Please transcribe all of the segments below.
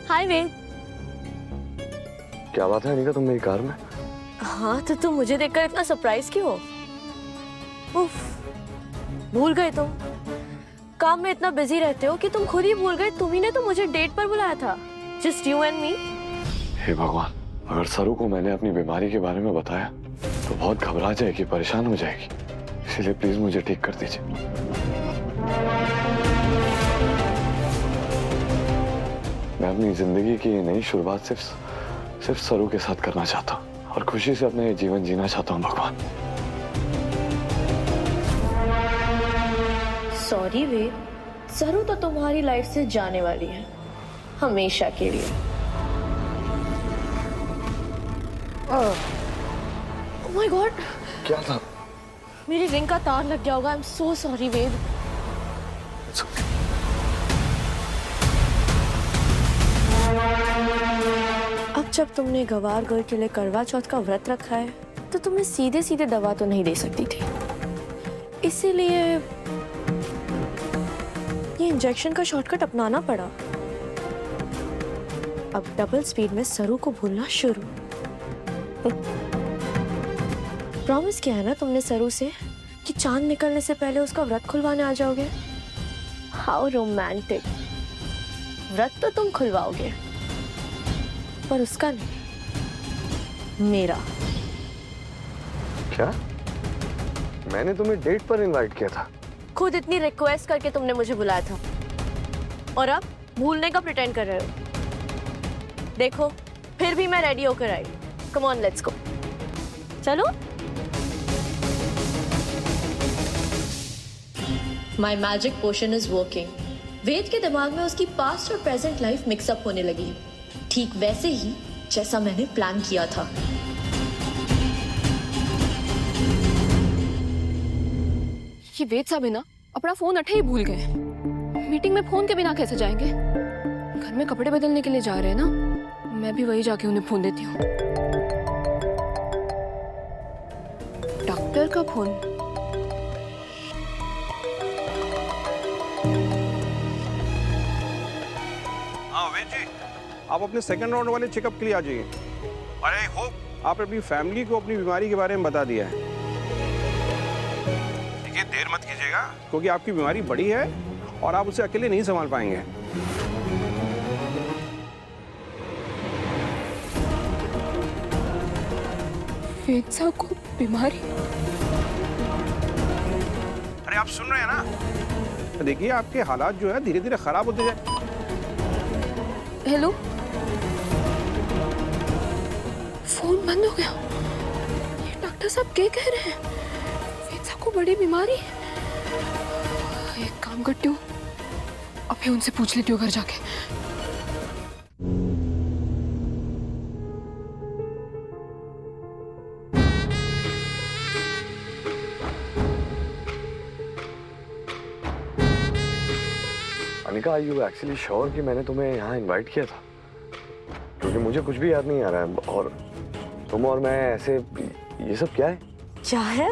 हाय वेद। क्या बात है अनिका, तुम मेरी कार में? हाँ तो तुम मुझे देखकर इतना सरप्राइज क्यों हो? उफ, भूल गए तुम। काम में इतना बिजी रहते हो कि तुम खुद ही भूल गए तुम ही ने तो मुझे डेट पर बुलाया था। Just you and me. हे भगवान, अगर सरू को मैंने अपनी बीमारी के बारे में बताया तो बहुत घबरा जाएगी, परेशान हो जाएगी। इसलिए प्लीज मुझे ठीक कर दीजिए। मैं अपनी जिंदगी की नई शुरुआत सिर्फ सरू के साथ करना चाहता हूँ और खुशी से अपना ये जीवन जीना चाहता हूँ भगवान। सॉरी वेद, सरू तो तुम्हारी लाइफ से जाने वाली है हमेशा के लिए। ओह माय गॉड, क्या था? मेरी रिंग का तार लग गया होगा। आई एम सो सॉरी वेद। अब जब तुमने गवार गर्ल के लिए करवा चौथ का व्रत रखा है तो तुम्हें सीधे सीधे दवा तो नहीं दे सकती थी, इसीलिए ये इंजेक्शन का शॉर्टकट अपनाना पड़ा। अब डबल स्पीड में सरू को भूलना शुरू। प्रॉमिस किया है ना तुमने सरू से कि चांद निकलने से पहले उसका व्रत खुलवाने आ जाओगे। How romantic. व्रत तो तुम खुलवाओगे पर उसका नहीं, मेरा। क्या? मैंने तुम्हें डेट पर इनवाइट किया था। खुद इतनी रिक्वेस्ट करके तुमने मुझे बुलाया था और अब भूलने का प्रिटेंड कर रहे हो। देखो फिर भी मैं रेडी होकर आई। Come on let's go. चलो। माई मैजिक पोशन इज वर्किंग। वेद के दिमाग में उसकी पास्ट और प्रेजेंट लाइफ मिक्सअप होने लगी, ठीक वैसे ही जैसा मैंने प्लान किया था। ये वेद साहब है ना, अपना फोन अठे ही भूल गए। मीटिंग में फोन के बिना कैसे जाएंगे? घर में कपड़े बदलने के लिए जा रहे हैं ना, मैं भी वही जाके उन्हें फोन देती हूँ। डॉक्टर का फोन। हाँ वेद जी, आप अपने सेकंड राउंड वाले चेकअप के लिए आ जाइए। और आई होप आपने अपनी फैमिली को अपनी बीमारी के बारे में बता दिया है। देखिए देर मत कीजिएगा क्योंकि आपकी बीमारी बड़ी है और आप उसे अकेले नहीं संभाल पाएंगे। वेद साहब को बीमारी? अरे आप सुन रहे हैं ना? देखिए आपके हालात जो है धीरे धीरे खराब होते जाए। हेलो, फोन बंद हो गया। ये डॉक्टर साहब क्या कह रहे हैं? वेद साहब को बड़ी बीमारी। एक काम करती हूँ, अभी उनसे पूछ लेती हूँ घर जाके। Anika, are you actually sure कि मैंने तुम्हें यहाँ इनवाइट किया था? क्योंकि मुझे कुछ भी याद नहीं आ रहा है। और तुम और मैं ऐसे, ये सब क्या है? क्या है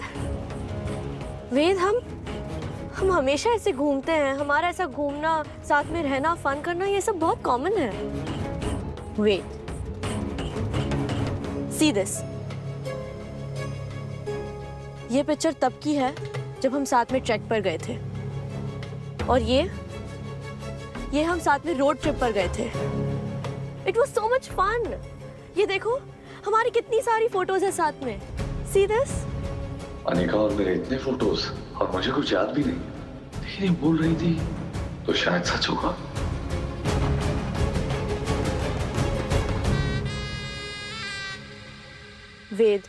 वेद? हम हमेशा ऐसे घूमते हैं। हमारा ऐसा घूमना, साथ में रहना, फन करना, ये सब बहुत कॉमन है। Wait, see this. ये पिक्चर तब की है जब हम साथ में ट्रैक पर गए थे और ये हम साथ में रोड ट्रिप पर गए थे। It was so much fun. ये देखो हमारी कितनी सारी फोटोज है साथ में। See this. अनिका, और मेरे इतने फोटोज और मुझे कुछ याद भी नहीं। लेकिन ये बोल रही थी तो शायद सच होगा। वेद,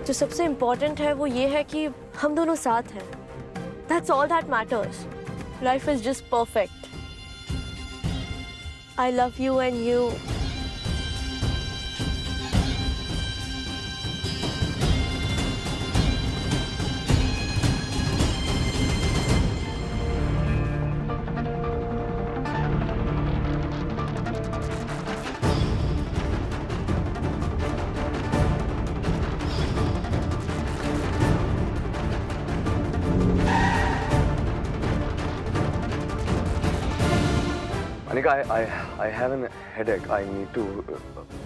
जो सबसे इम्पोर्टेंट है वो ये है कि हम दोनों साथ हैं। That's all that matters. Life is just perfect. I love you and you. Anika, I have an headache. I need to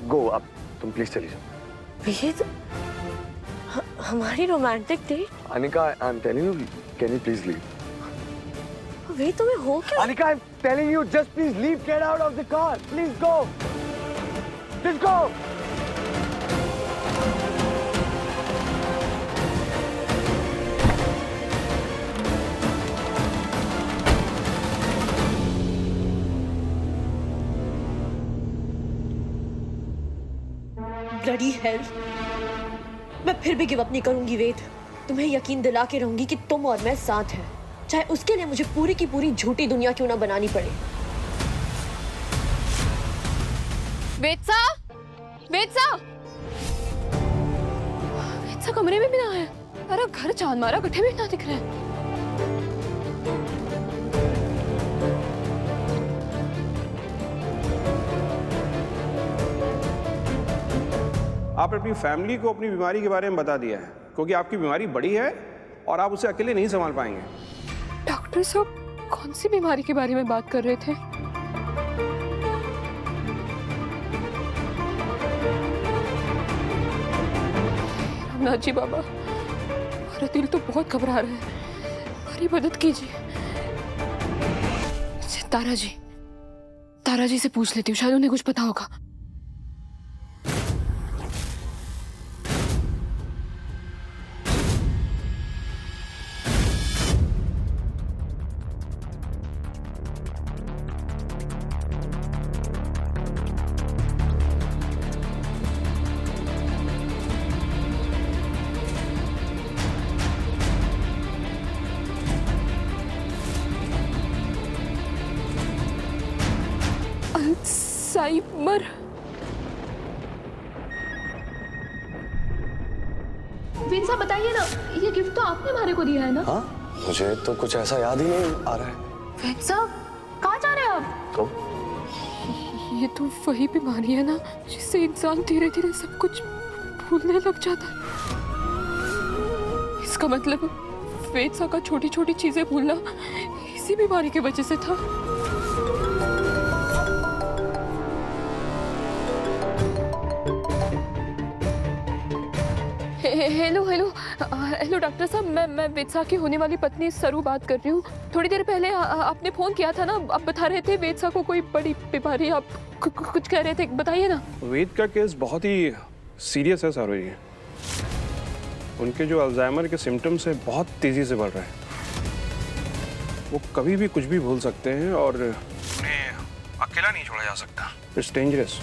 go. अब तुम प्लीज चली जाओ. वेद, हमारी romantic date? Anika, I'm telling you, can you please leave? Ved, तुम्हें हो क्या? Anika, I'm telling you, just please leave. Get out of the car. Please go. Just go. Bloody hell, मैं फिर भी गिव अप नहीं करूंगी वेद। तुम्हें यकीन दिला के रहूंगी कि तुम और मैं साथ हैं, चाहे उसके लिए मुझे पूरी की पूरी झूठी दुनिया क्यों ना बनानी पड़े। वेत्सा, वेत्सा, वेत्सा कमरे में भी ना है। अरे घर चांद मारा, गड्ढे में ना दिख रहे हैं। आपने अपनी फैमिली को अपनी बीमारी के बारे में बता दिया है, क्योंकि आपकी बीमारी बड़ी है और आप उसे अकेले नहीं संभाल पाएंगे। डॉक्टर साहब कौन सी बीमारी के बारे में बात कर रहे थे? रामनाथ जी बाबा, हमारा दिल तो बहुत घबरा रहा है, हमारी मदद कीजिए। तारा जी से पूछ लेती हूँ, शायद उन्हें कुछ पता होगा। अल्जाइमर। वेत्सा बताइए ना, ये गिफ्ट तो आपने हमारे को दिया है ना? हाँ, मुझे तो कुछ ऐसा याद ही नहीं आ रहा है। वेत्सा, कहाँ जा रहे हैं आप? तो ये तो वही बीमारी है ना जिससे इंसान धीरे धीरे सब कुछ भूलने लग जाता है। इसका मतलब वेत्सा का छोटी छोटी चीजें भूलना इसी बीमारी की वजह से था। हेलो डॉक्टर साहब, मैं वेत्सा की होने वाली पत्नी सरू बात कर रही हूँ। थोड़ी देर पहले आपने फोन किया था ना, आप बता रहे थे वेत्सा को कोई बड़ी बीमारी, आप कुछ कह रहे थे, बताइए ना। वेद का केस बहुत ही सीरियस है सरू जी। उनके जो अल्जाइमर के सिम्टम्स है बहुत तेजी से बढ़ रहे हैं। वो कभी भी कुछ भी भूल सकते हैं और उन्हें अकेला नहीं छोड़ा जा सकता। It's dangerous.